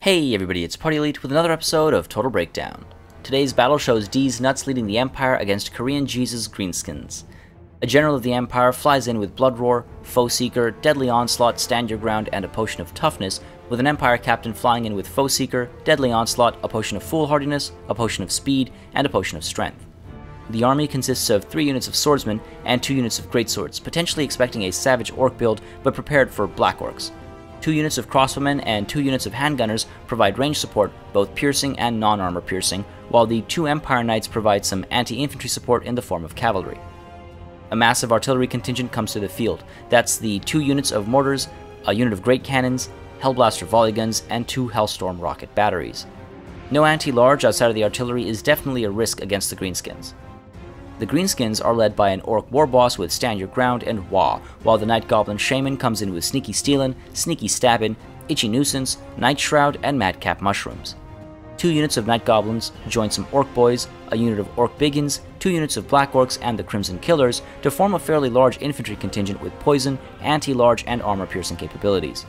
Hey everybody, it's Party Elite with another episode of Total Breakdown. Today's battle shows DEEZNUTS leading the Empire against KoreanJesus Greenskins. A general of the Empire flies in with Blood Roar, Foe Seeker, Deadly Onslaught, Stand Your Ground, and a Potion of Toughness, with an Empire Captain flying in with Foe Seeker, Deadly Onslaught, a Potion of Foolhardiness, a Potion of Speed, and a Potion of Strength. The army consists of 3 units of Swordsmen and 2 units of Greatswords, potentially expecting a Savage Orc build, but prepared for Black Orcs. 2 units of Crossbowmen and 2 units of Handgunners provide range support, both piercing and non-armor piercing, while the 2 Empire Knights provide some anti-infantry support in the form of cavalry. A massive artillery contingent comes to the field. That's the 2 units of mortars, a unit of great cannons, Hellblaster volley guns, and 2 Hellstorm rocket batteries. No anti-large outside of the artillery is definitely a risk against the Greenskins. The Greenskins are led by an Orc Warboss with Stand Your Ground and Wah, while the Night Goblin Shaman comes in with Sneaky Stealin', Sneaky Stabbin', Itchy Nuisance, Night Shroud, and Madcap Mushrooms. 2 units of Night Goblins join some Orc Boys, a unit of Orc Biggins, 2 units of Black Orcs, and the Crimson Killers to form a fairly large infantry contingent with poison, anti-large, and armor-piercing capabilities.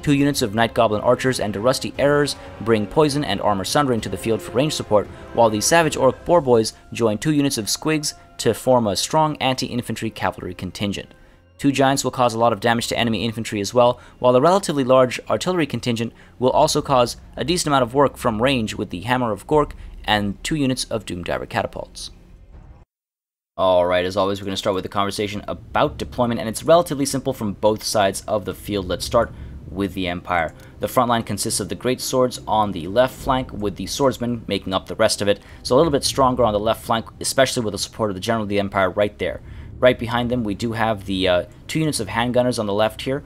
2 units of Night Goblin Archers and Rusty Errors bring Poison and Armor Sundering to the field for range support, while the Savage Orc Boar Boys join 2 units of Squigs to form a strong anti-infantry cavalry contingent. 2 Giants will cause a lot of damage to enemy infantry as well, while the relatively large artillery contingent will also cause a decent amount of work from range with the Hammer of Gork and 2 units of Doomdiver Catapults. Alright, as always, we're going to start with a conversation about deployment, and it's relatively simple from both sides of the field. Let's start with the Empire. The front line consists of the Great Swords on the left flank, with the Swordsmen making up the rest of it, so a little bit stronger on the left flank, especially with the support of the General of the Empire right there. Right behind them, we do have the 2 units of Handgunners on the left here,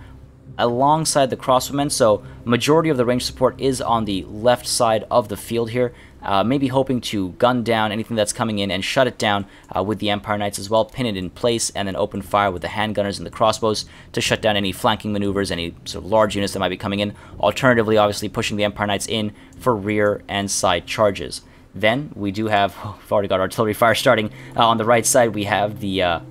alongside the Crossbowmen, so majority of the range support is on the left side of the field here, maybe hoping to gun down anything that's coming in and shut it down with the Empire Knights as well, pin it in place, and then open fire with the Handgunners and the Crossbows to shut down any flanking maneuvers, any sort of large units that might be coming in. Alternatively, obviously pushing the Empire Knights in for rear and side charges. Then we do have, we've already got artillery fire starting. On the right side, we have the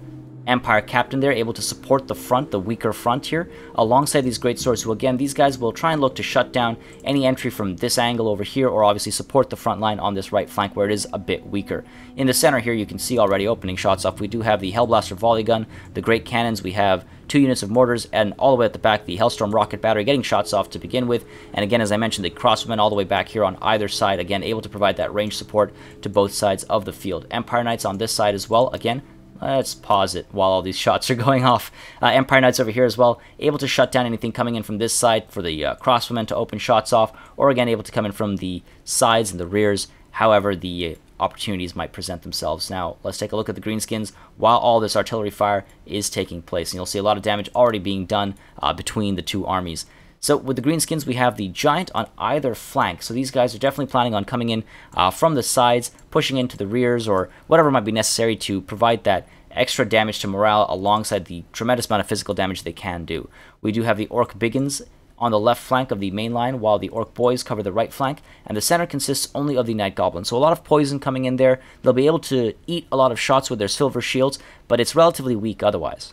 Empire Captain there, able to support the front, the weaker front here, alongside these Great Swords, who again, these guys will try and look to shut down any entry from this angle over here, or obviously support the front line on this right flank where it is a bit weaker. In the center here, you can see already opening shots off, we do have the Hellblaster volley gun, the Great Cannons, we have 2 units of mortars, and all the way at the back, the Hellstorm rocket battery getting shots off to begin with, and again, as I mentioned, the Crossbowmen all the way back here on either side, again, able to provide that range support to both sides of the field. Empire Knights on this side as well, again, let's pause it while all these shots are going off. Empire Knights over here as well, able to shut down anything coming in from this side for the Crossbowmen to open shots off, or again, able to come in from the sides and the rears, however the opportunities might present themselves. Now, let's take a look at the Greenskins while all this artillery fire is taking place, and you'll see a lot of damage already being done between the 2 armies. So with the Greenskins, we have the Giant on either flank, so these guys are definitely planning on coming in from the sides, pushing into the rears, or whatever might be necessary to provide that extra damage to morale alongside the tremendous amount of physical damage they can do. We do have the Orc Biggins on the left flank of the main line, while the Orc Boys cover the right flank, and the center consists only of the Night Goblins. So a lot of poison coming in there. They'll be able to eat a lot of shots with their silver shields, but it's relatively weak otherwise.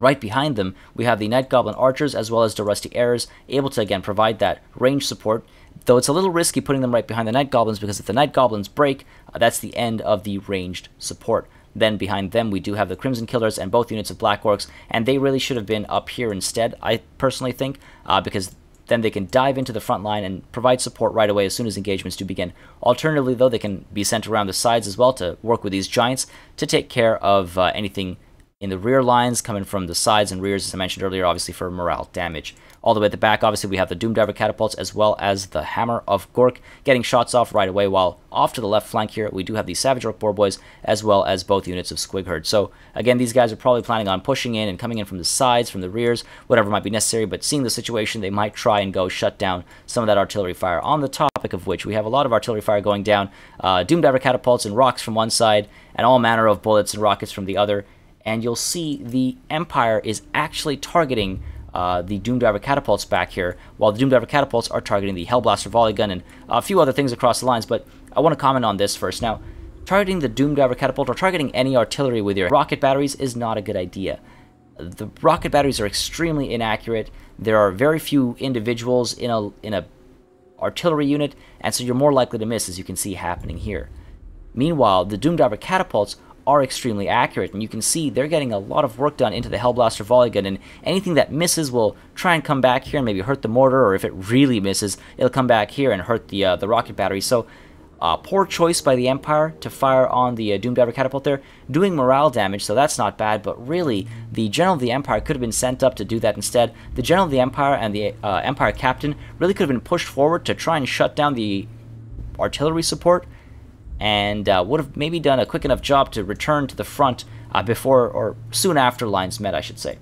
Right behind them, we have the Night Goblin Archers as well as the Rusty Errors, able to again provide that range support, though it's a little risky putting them right behind the Night Goblins, because if the Night Goblins break, that's the end of the ranged support. Then behind them, we do have the Crimson Killers and both units of Black Orcs, and they really should have been up here instead, I personally think, because then they can dive into the front line and provide support right away as soon as engagements do begin. Alternatively, though, they can be sent around the sides as well to work with these Giants to take care of anything in the rear lines coming from the sides and rears, as I mentioned earlier, obviously for morale damage. All the way at the back, obviously, we have the Doomdiver Catapults as well as the Hammer of Gork getting shots off right away, while off to the left flank here, we do have the Savage Orc Boar Boys as well as both units of Squig Herd. So, again, these guys are probably planning on pushing in and coming in from the sides, from the rears, whatever might be necessary, but seeing the situation, they might try and go shut down some of that artillery fire. On the topic of which, we have a lot of artillery fire going down, Doomdiver Catapults and rocks from one side, and all manner of bullets and rockets from the other. And you'll see the Empire is actually targeting the Doomdiver Catapults back here, while the Doomdiver Catapults are targeting the Hellblaster volley gun and a few other things across the lines, but I want to comment on this first. Now, targeting the Doomdiver Catapult or targeting any artillery with your rocket batteries is not a good idea. The rocket batteries are extremely inaccurate. There are very few individuals in a artillery unit, and so you're more likely to miss, as you can see happening here. Meanwhile, the Doomdiver catapults are extremely accurate, and you can see they're getting a lot of work done into the Hellblaster volley gun, and anything that misses will try and come back here and maybe hurt the mortar, or if it really misses, it'll come back here and hurt the rocket battery. So poor choice by the Empire to fire on the Doomdiver catapult there, doing morale damage, so that's not bad, but really, the General of the Empire could have been sent up to do that instead. The General of the Empire and the Empire Captain really could have been pushed forward to try and shut down the artillery support, and would have maybe done a quick enough job to return to the front before, or soon after, lines met, I should say.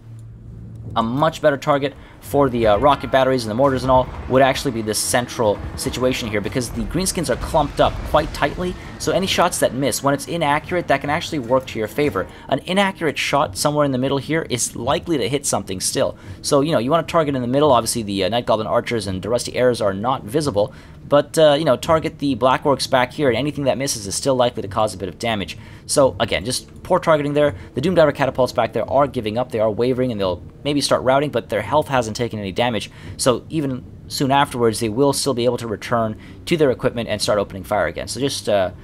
A much better target for the rocket batteries and the mortars and all would actually be this central situation here, because the Greenskins are clumped up quite tightly, so any shots that miss, when it's inaccurate, that can actually work to your favor. An inaccurate shot somewhere in the middle here is likely to hit something still. So, you know, you want to target in the middle. Obviously, the Night Goblin Archers and the Rusty Arrows are not visible, but, you know, target the Black Orcs back here, and anything that misses is still likely to cause a bit of damage. So, again, just poor targeting there. The Doomdiver catapults back there are giving up. They are wavering, and they'll maybe start routing, but their health hasn't taken any damage. So, even soon afterwards, they will still be able to return to their equipment and start opening fire again. So, just a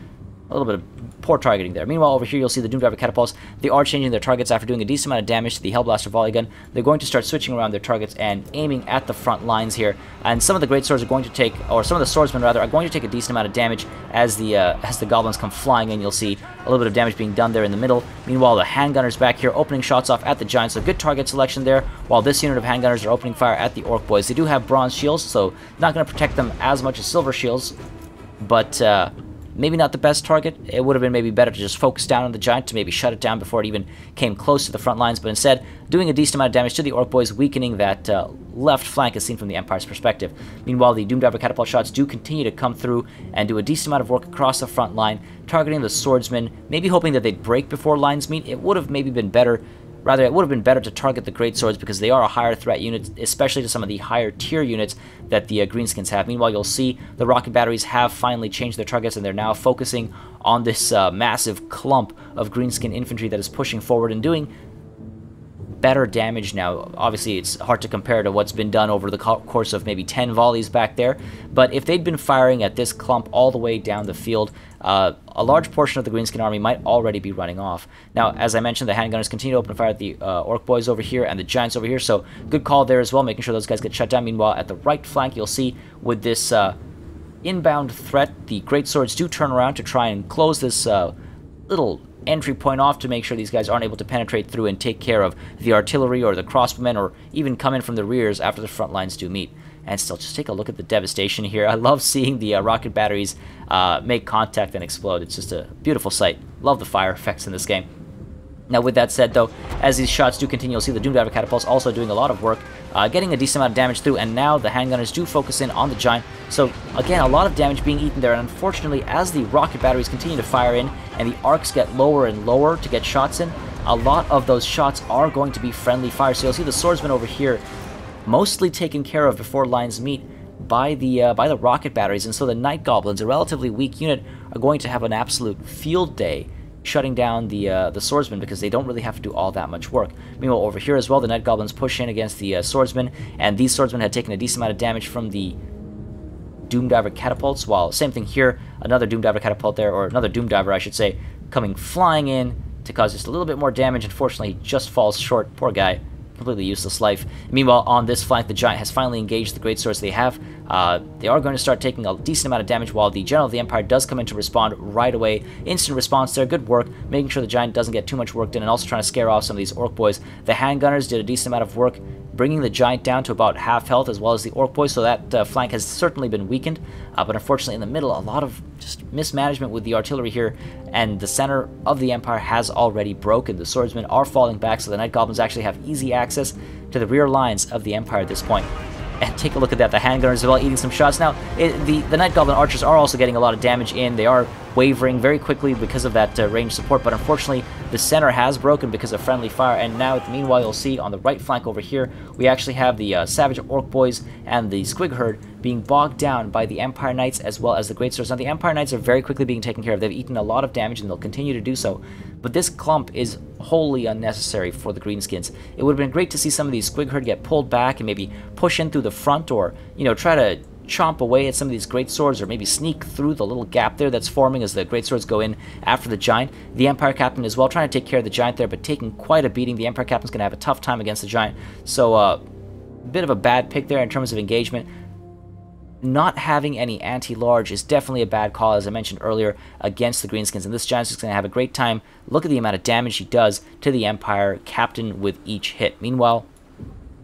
little bit of poor targeting there. Meanwhile, over here, you'll see the Doomdiver catapults. They are changing their targets after doing a decent amount of damage to the Hellblaster volley gun. They're going to start switching around their targets and aiming at the front lines here. And some of the great swords are going to take, or some of the swordsmen rather, are going to take a decent amount of damage as the goblins come flying in. You'll see a little bit of damage being done there in the middle. Meanwhile, the handgunners back here opening shots off at the giants. So good target selection there. While this unit of handgunners are opening fire at the orc boys. They do have bronze shields, so not going to protect them as much as silver shields, but maybe not the best target. It would have been maybe better to just focus down on the giant to maybe shut it down before it even came close to the front lines, but instead doing a decent amount of damage to the orc boys, weakening that left flank as seen from the Empire's perspective. Meanwhile, the Doomdiver catapult shots do continue to come through and do a decent amount of work across the front line, targeting the swordsmen, maybe hoping that they'd break before lines meet. It would have maybe been better. Rather, it would have been better to target the great swords because they are a higher threat unit, especially to some of the higher tier units that the Greenskins have. Meanwhile, you'll see the rocket batteries have finally changed their targets, and they're now focusing on this massive clump of Greenskin infantry that is pushing forward and doing better damage now. Obviously, it's hard to compare to what's been done over the course of maybe 10 volleys back there, but if they'd been firing at this clump all the way down the field, a large portion of the Greenskin army might already be running off. Now, as I mentioned, the handgunners continue to open fire at the orc boys over here and the giants over here, so good call there as well, making sure those guys get shut down. Meanwhile, at the right flank, you'll see with this inbound threat, the great swords do turn around to try and close this little entry point off to make sure these guys aren't able to penetrate through and take care of the artillery or the crossbowmen, or even come in from the rears after the front lines do meet. And still, just take a look at the devastation here. I love seeing the rocket batteries make contact and explode. It's just a beautiful sight. Love the fire effects in this game. Now, with that said, though, as these shots do continue, you'll see the Doomdiver catapults also doing a lot of work, getting a decent amount of damage through, and now the handgunners do focus in on the giant. So, again, a lot of damage being eaten there, and unfortunately, as the rocket batteries continue to fire in, and the arcs get lower and lower to get shots in, a lot of those shots are going to be friendly fire. So you'll see the swordsmen over here mostly taken care of before lines meet by the rocket batteries, and so the Night Goblins, a relatively weak unit, are going to have an absolute field day shutting down the swordsmen because they don't really have to do all that much work. Meanwhile, over here as well, the Night Goblins push in against the swordsmen, and these swordsmen had taken a decent amount of damage from the Doomdiver catapults, while same thing here, another Doomdiver catapult there, or another Doomdiver, I should say, coming flying in to cause just a little bit more damage. Unfortunately, he just falls short. Poor guy. Completely useless life. Meanwhile, on this flank, the giant has finally engaged the great swords they have. They are going to start taking a decent amount of damage, while the General of the Empire does come in to respond right away. Instant response there, good work, making sure the giant doesn't get too much work done, and also trying to scare off some of these orc boys. The handgunners did a decent amount of work, bringing the giant down to about half health, as well as the orc boys, so that flank has certainly been weakened. But unfortunately, in the middle, a lot of just mismanagement with the artillery here, and the center of the Empire has already broken. The swordsmen are falling back, so the Night Goblins actually have easy access to the rear lines of the Empire at this point. And take a look at that, the handgunners as well eating some shots. Now, the Night Goblin archers are also getting a lot of damage in. They are wavering very quickly because of that range support, but unfortunately the center has broken because of friendly fire. And now, meanwhile, you'll see on the right flank over here, we actually have the Savage Orc Boys and the Squig Herd being bogged down by the Empire Knights as well as the Great Swords. Now, the Empire Knights are very quickly being taken care of. They've eaten a lot of damage, and they'll continue to do so. But this clump is wholly unnecessary for the Greenskins. It would have been great to see some of these Squig Herd get pulled back and maybe push in through the front, or, you know, try to chomp away at some of these great swords, or maybe sneak through the little gap there that's forming as the great swords go in after the giant. The Empire Captain as well trying to take care of the giant there, but taking quite a beating. The Empire Captain's going to have a tough time against the giant, so a bit of a bad pick there in terms of engagement. Not having any anti-large is definitely a bad call, as I mentioned earlier, against the Greenskins, and this giant's just going to have a great time. Look at the amount of damage he does to the Empire Captain with each hit. Meanwhile,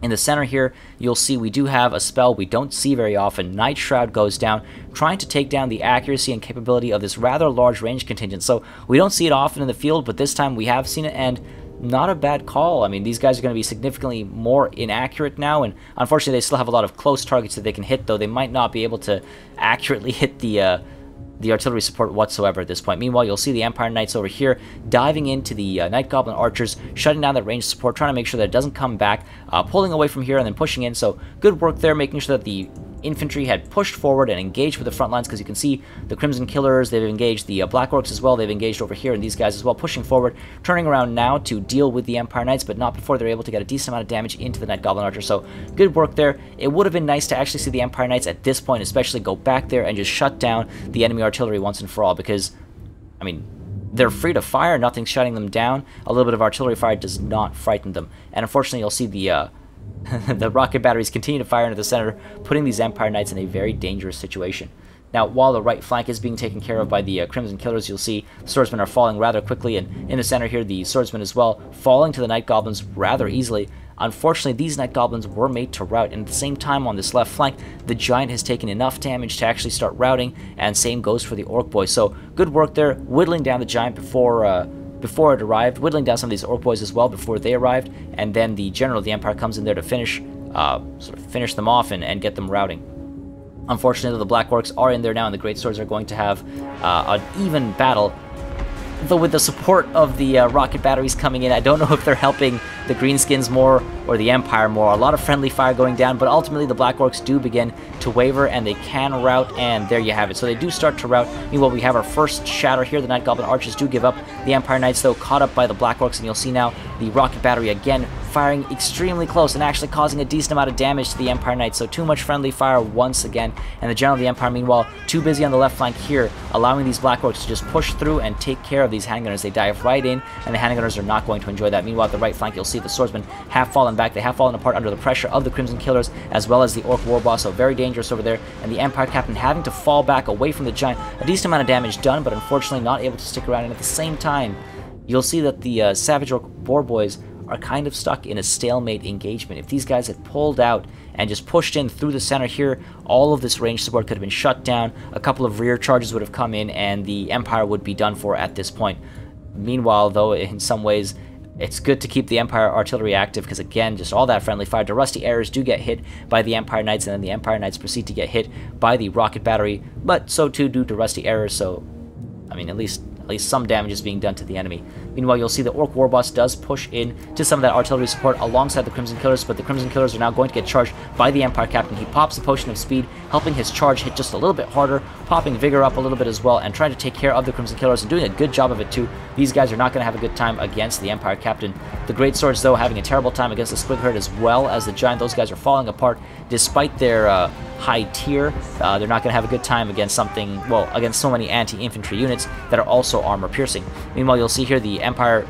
in the center here, you'll see we do have a spell we don't see very often. Night Shroud goes down, trying to take down the accuracy and capability of this rather large range contingent. So we don't see it often in the field, but this time we have seen it, and not a bad call. I mean, these guys are going to be significantly more inaccurate now, and unfortunately they still have a lot of close targets that they can hit, though they might not be able to accurately hit the artillery support whatsoever at this point. Meanwhile, you'll see the Empire Knights over here diving into the Night Goblin Archers, shutting down that range support, trying to make sure that it doesn't come back, pulling away from here and then pushing in. So good work there, making sure that the infantry had pushed forward and engaged with the front lines, because you can see the Crimson Killers, they've engaged the Black Orcs as well, they've engaged over here, and these guys as well pushing forward, turning around now to deal with the Empire Knights, but not before they're able to get a decent amount of damage into the Night Goblin Archer. So good work there. It would have been nice to actually see the Empire Knights at this point especially go back there and just shut down the enemy artillery once and for all, because, I mean, they're free to fire, nothing's shutting them down. A little bit of artillery fire does not frighten them, and unfortunately you'll see the the rocket batteries continue to fire into the center, putting these Empire Knights in a very dangerous situation. Now, while the right flank is being taken care of by the Crimson Killers, you'll see the swordsmen are falling rather quickly, and in the center here, the swordsmen as well, falling to the Night Goblins rather easily. Unfortunately, these Night Goblins were made to rout, and at the same time on this left flank, the Giant has taken enough damage to actually start routing, and same goes for the Orc Boys. So, good work there, whittling down the Giant before it arrived, whittling down some of these Orc Boys as well before they arrived, and then the General of the Empire comes in there to finish them off and get them routing. Unfortunately, the Black Orcs are in there now, and the Great Swords are going to have an even battle. Though with the support of the rocket batteries coming in, I don't know if they're helping the Greenskins more or the Empire more. A lot of friendly fire going down, but ultimately the Black Orcs do begin to waver, and they can rout, and there you have it. So they do start to rout. Meanwhile, we have our first shatter here. The Night Goblin Archers do give up. The Empire Knights, though, caught up by the Black Orcs, and you'll see now the rocket battery again firing extremely close and actually causing a decent amount of damage to the Empire Knights. So too much friendly fire once again, and the General of the Empire, meanwhile, too busy on the left flank here, allowing these Black Orcs to just push through and take care of these handgunners. They dive right in, and the handgunners are not going to enjoy that. Meanwhile, at the right flank, you'll see the swordsmen have fallen back. They have fallen apart under the pressure of the Crimson Killers, as well as the Orc Warboss, so very dangerous over there, and the Empire Captain having to fall back away from the Giant. A decent amount of damage done, but unfortunately not able to stick around, and at the same time, you'll see that the Savage Orc Boar Boys are kind of stuck in a stalemate engagement. If these guys had pulled out and just pushed in through the center here, all of this range support could have been shut down, a couple of rear charges would have come in, and the Empire would be done for at this point. Meanwhile, though, in some ways, it's good to keep the Empire artillery active, because again, just all that friendly fire. The Rusty Arrows do get hit by the Empire Knights, and then the Empire Knights proceed to get hit by the rocket battery, but so too do the Rusty Arrows, so, I mean, at least some damage is being done to the enemy. Meanwhile, you'll see the Orc Warboss does push in to some of that artillery support alongside the Crimson Killers, but the Crimson Killers are now going to get charged by the Empire Captain. He pops the Potion of Speed, helping his charge hit just a little bit harder, popping Vigor up a little bit as well, and trying to take care of the Crimson Killers, and doing a good job of it too. These guys are not going to have a good time against the Empire Captain. The Great Swords, though, having a terrible time against the Squig Herd as well as the Giant. Those guys are falling apart despite their high tier. They're not going to have a good time against against so many anti-infantry units that are also armor-piercing. Meanwhile, you'll see here the Empire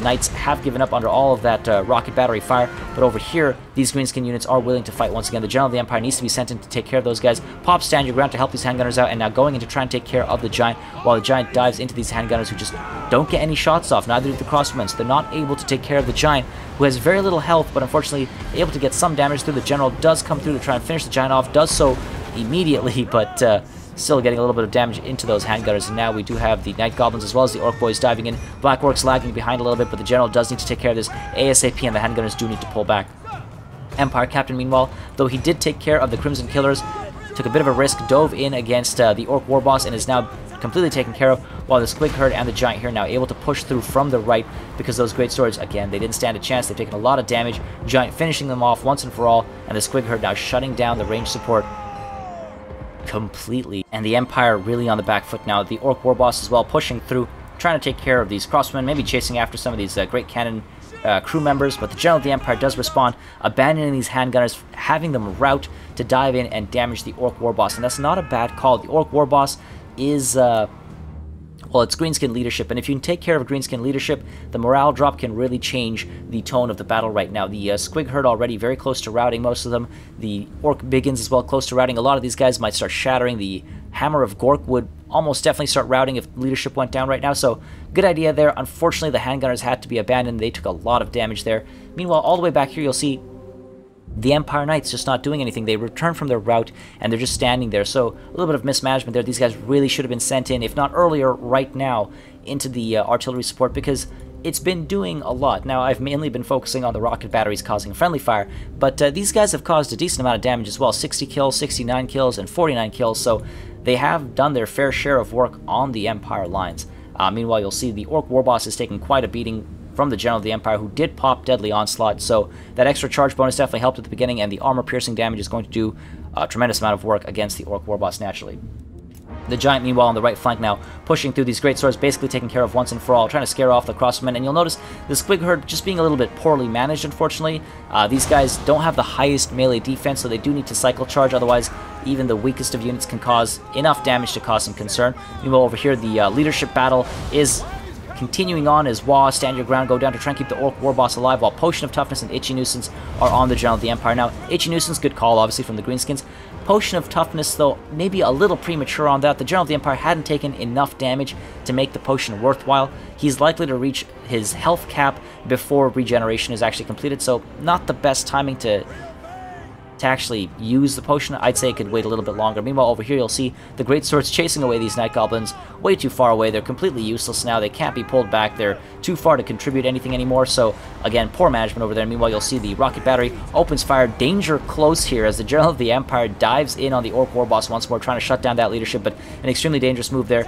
Knights have given up under all of that rocket battery fire, but over here, these Greenskin units are willing to fight once again. The General of the Empire needs to be sent in to take care of those guys. Pop Stand Your Ground to help these handgunners out, and now going in to try and take care of the Giant, while the Giant dives into these handgunners who just don't get any shots off, neither do the crossbowmen, so they're not able to take care of the Giant, who has very little health, but unfortunately able to get some damage through. The General does come through to try and finish the Giant off, does so immediately, but still getting a little bit of damage into those handgunners. And now we do have the Night Goblins as well as the Orc Boys diving in. Black Orcs lagging behind a little bit, but the General does need to take care of this ASAP, and the handgunners do need to pull back. Empire Captain, meanwhile, though he did take care of the Crimson Killers, took a bit of a risk, dove in against the Orc Warboss, and is now completely taken care of, while the Squig Herd and the Giant here now able to push through from the right, because those Great Swords, again, they didn't stand a chance. They've taken a lot of damage. Giant finishing them off once and for all, and the Squig Herd now shutting down the range support completely, and the Empire really on the back foot now. The Orc Warboss as well pushing through, trying to take care of these crossbowmen, maybe chasing after some of these great cannon crew members, but the General of the Empire does respond, abandoning these handgunners, having them rout to dive in and damage the Orc War Boss. And that's not a bad call. The Orc War Boss is, well, it's Greenskin leadership, and if you can take care of Greenskin leadership, the morale drop can really change the tone of the battle right now. The Squig Herd already very close to routing, most of them. The Orc Biggins as well, close to routing. A lot of these guys might start shattering. The Hammer of Gork would almost definitely start routing if leadership went down right now, so good idea there. Unfortunately, the handgunners had to be abandoned. They took a lot of damage there. Meanwhile, all the way back here, you'll see the Empire Knights just not doing anything. They return from their rout, and they're just standing there. So a little bit of mismanagement there. These guys really should have been sent in, if not earlier, right now, into the artillery support, because it's been doing a lot. Now, I've mainly been focusing on the rocket batteries causing friendly fire, but these guys have caused a decent amount of damage as well. 60 kills, 69 kills, and 49 kills, so they have done their fair share of work on the Empire lines. Meanwhile, you'll see the Orc War Boss is taking quite a beating from the General of the Empire, who did pop Deadly Onslaught, so that extra charge bonus definitely helped at the beginning, and the armor-piercing damage is going to do a tremendous amount of work against the Orc War Boss naturally. The Giant, meanwhile, on the right flank now, pushing through these great swords, basically taking care of once and for all, trying to scare off the crossbowmen, and you'll notice the Squig Herd just being a little bit poorly managed, unfortunately. These guys don't have the highest melee defense, so they do need to cycle charge, otherwise even the weakest of units can cause enough damage to cause some concern. Meanwhile, over here, the leadership battle is continuing on as Wah, stand your ground, go down to try and keep the Orc War Boss alive, while Potion of Toughness and Itchy Nuisance are on the General of the Empire. Now, Itchy Nuisance, good call, obviously, from the Greenskins. Potion of Toughness, though, maybe a little premature on that. The General of the Empire hadn't taken enough damage to make the potion worthwhile. He's likely to reach his health cap before regeneration is actually completed, so not the best timing to actually use the potion. I'd say it could wait a little bit longer. Meanwhile, over here you'll see the Great Swords chasing away these Night Goblins way too far away. They're completely useless now. They can't be pulled back. They're too far to contribute anything anymore, so again, poor management over there. Meanwhile, you'll see the Rocket Battery opens fire. Danger close here as the General of the Empire dives in on the Orc War Boss once more, trying to shut down that leadership, but an extremely dangerous move there.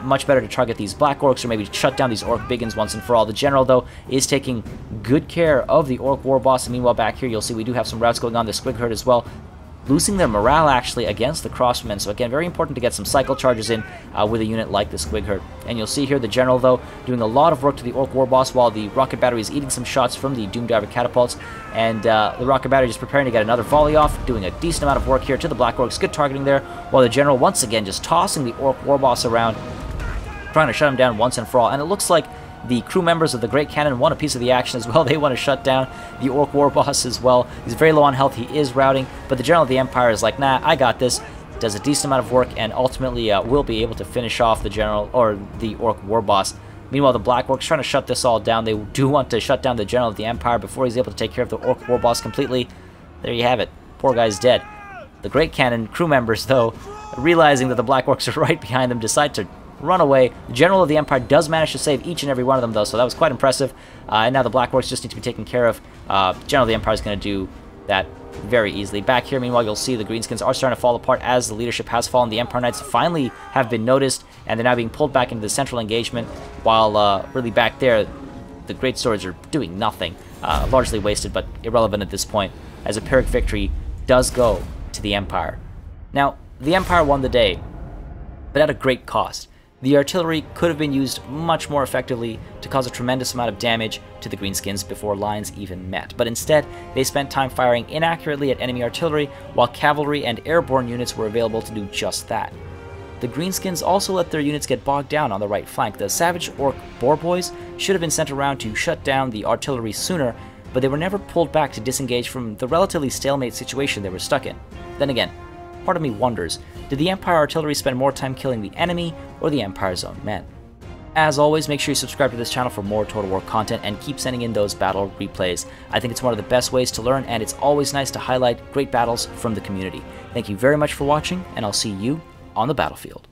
Much better to target these Black Orcs or maybe shut down these Orc Biggins once and for all. The General, though, is taking good care of the Orc War Boss, and meanwhile, back here, you'll see we do have some routes going on. The Squig Herd as well, losing their morale actually against the crossmen. So again, very important to get some cycle charges in with a unit like the Squig Herd. And you'll see here the General, though, doing a lot of work to the Orc War Boss, while the Rocket Battery is eating some shots from the Doomdiver catapults. And the Rocket Battery is preparing to get another volley off, doing a decent amount of work here to the Black Orcs. Good targeting there, while the General once again just tossing the Orc War Boss around, trying to shut him down once and for all. And it looks like the crew members of the Great Cannon want a piece of the action as well. They want to shut down the Orc War Boss as well. He's very low on health. He is routing, but the General of the Empire is like, nah, I got this. Does a decent amount of work, and ultimately will be able to finish off the General, or the Orc War Boss. Meanwhile, the Black Orcs trying to shut this all down. They do want to shut down the General of the Empire before he's able to take care of the Orc War Boss completely. There you have it. Poor guy's dead. The Great Cannon crew members, though, realizing that the Black Orcs are right behind them, decide to run away. The General of the Empire does manage to save each and every one of them, though, so that was quite impressive. And now the Black Orcs just need to be taken care of. General of the Empire is going to do that very easily. Back here, meanwhile, you'll see the Greenskins are starting to fall apart as the leadership has fallen. The Empire Knights finally have been noticed, and they're now being pulled back into the central engagement, while really back there, the Great Swords are doing nothing. Largely wasted, but irrelevant at this point, as a Pyrrhic victory does go to the Empire. Now, the Empire won the day, but at a great cost. The artillery could have been used much more effectively to cause a tremendous amount of damage to the Greenskins before lines even met, but instead they spent time firing inaccurately at enemy artillery, while cavalry and airborne units were available to do just that. The Greenskins also let their units get bogged down on the right flank. The Savage Orc Boar Boys should have been sent around to shut down the artillery sooner, but they were never pulled back to disengage from the relatively stalemate situation they were stuck in. Then again, part of me wonders, did the Empire artillery spend more time killing the enemy or the Empire's own men? As always, make sure you subscribe to this channel for more Total War content and keep sending in those battle replays. I think it's one of the best ways to learn, and it's always nice to highlight great battles from the community. Thank you very much for watching, and I'll see you on the battlefield.